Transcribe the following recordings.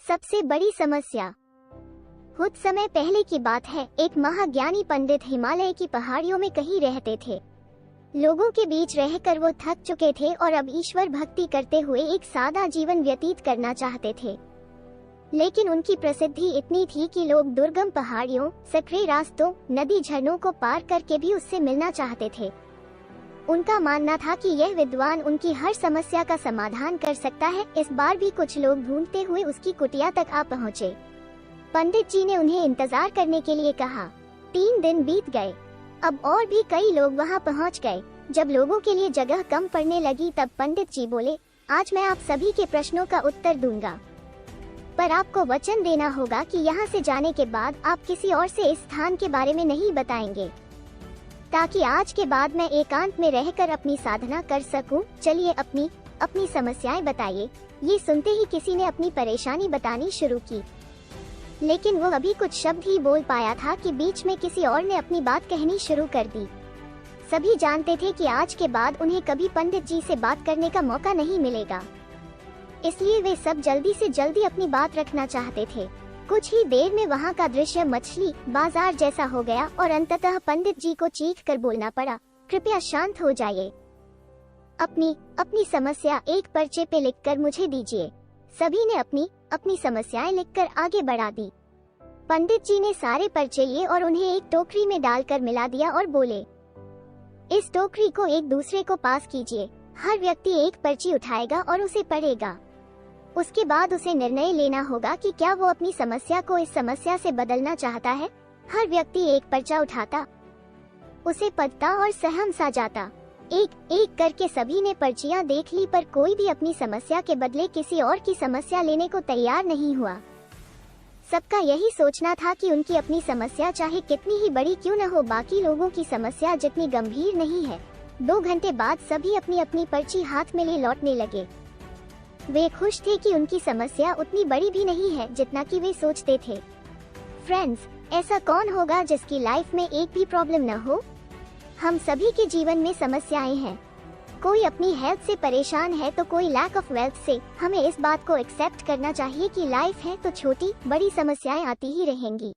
सबसे बड़ी समस्या। कुछ समय पहले की बात है, एक महाज्ञानी पंडित हिमालय की पहाड़ियों में कहीं रहते थे। लोगों के बीच रहकर वो थक चुके थे और अब ईश्वर भक्ति करते हुए एक सादा जीवन व्यतीत करना चाहते थे। लेकिन उनकी प्रसिद्धि इतनी थी कि लोग दुर्गम पहाड़ियों, सकरे रास्तों, नदी झरनों को पार करके भी उससे मिलना चाहते थे। उनका मानना था कि यह विद्वान उनकी हर समस्या का समाधान कर सकता है। इस बार भी कुछ लोग ढूंढते हुए उसकी कुटिया तक आ पहुँचे। पंडित जी ने उन्हें इंतजार करने के लिए कहा। 3 दिन बीत गए। अब और भी कई लोग वहां पहुंच गए। जब लोगों के लिए जगह कम पड़ने लगी तब पंडित जी बोले, आज मैं आप सभी के प्रश्नों का उत्तर दूंगा, पर आपको वचन देना होगा कि यहाँ से जाने के बाद आप किसी और से इस स्थान के बारे में नहीं बताएंगे, ताकि आज के बाद मैं एकांत में रहकर अपनी साधना कर सकूं। चलिए अपनी समस्याएं बताइए। ये सुनते ही किसी ने अपनी परेशानी बतानी शुरू की, लेकिन वो अभी कुछ शब्द ही बोल पाया था कि बीच में किसी और ने अपनी बात कहनी शुरू कर दी। सभी जानते थे कि आज के बाद उन्हें कभी पंडित जी से बात करने का मौका नहीं मिलेगा, इसलिए वे सब जल्दी से जल्दी अपनी बात रखना चाहते थे। कुछ ही देर में वहाँ का दृश्य मछली बाजार जैसा हो गया और अंततः पंडित जी को चीख कर बोलना पड़ा, कृपया शांत हो जाइए। अपनी समस्या एक पर्चे पे लिखकर मुझे दीजिए। सभी ने अपनी समस्याएं लिखकर आगे बढ़ा दी। पंडित जी ने सारे पर्चे लिए और उन्हें एक टोकरी में डालकर मिला दिया और बोले, इस टोकरी को एक दूसरे को पास कीजिए। हर व्यक्ति एक पर्ची उठाएगा और उसे पढ़ेगा। उसके बाद उसे निर्णय लेना होगा कि क्या वो अपनी समस्या को इस समस्या से बदलना चाहता है। हर व्यक्ति एक पर्चा उठाता, उसे पढ़ता और सहम सा जाता। एक एक करके सभी ने पर्चियां देख ली, पर कोई भी अपनी समस्या के बदले किसी और की समस्या लेने को तैयार नहीं हुआ। सबका यही सोचना था कि उनकी अपनी समस्या चाहे कितनी ही बड़ी क्यों न हो, बाकी लोगों की समस्या जितनी गंभीर नहीं है। 2 घंटे बाद सभी अपनी पर्ची हाथ में ले लौटने लगे। वे खुश थे कि उनकी समस्या उतनी बड़ी भी नहीं है जितना कि वे सोचते थे। फ्रेंड्स, ऐसा कौन होगा जिसकी लाइफ में एक भी प्रॉब्लम न हो? हम सभी के जीवन में समस्याएं हैं। कोई अपनी हेल्थ से परेशान है तो कोई लैक ऑफ वेल्थ से। हमें इस बात को एक्सेप्ट करना चाहिए कि लाइफ है तो छोटी बड़ी समस्याएं आती ही रहेंगी।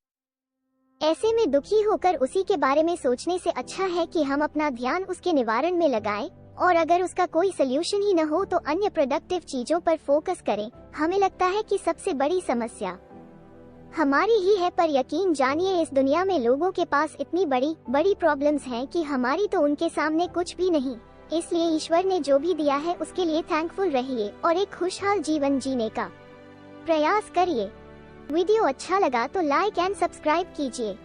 ऐसे में दुखी होकर उसी के बारे में सोचने से अच्छा है कि हम अपना ध्यान उसके निवारण में लगाएं, और अगर उसका कोई सल्यूशन ही न हो तो अन्य प्रोडक्टिव चीजों पर फोकस करें। हमें लगता है कि सबसे बड़ी समस्या हमारी ही है, पर यकीन जानिए इस दुनिया में लोगों के पास इतनी बड़ी प्रॉब्लम्स हैं कि हमारी तो उनके सामने कुछ भी नहीं। इसलिए ईश्वर ने जो भी दिया है उसके लिए थैंकफुल रहिए और एक खुशहाल जीवन जीने का प्रयास करिए। वीडियो अच्छा लगा तो लाइक एंड सब्सक्राइब कीजिए।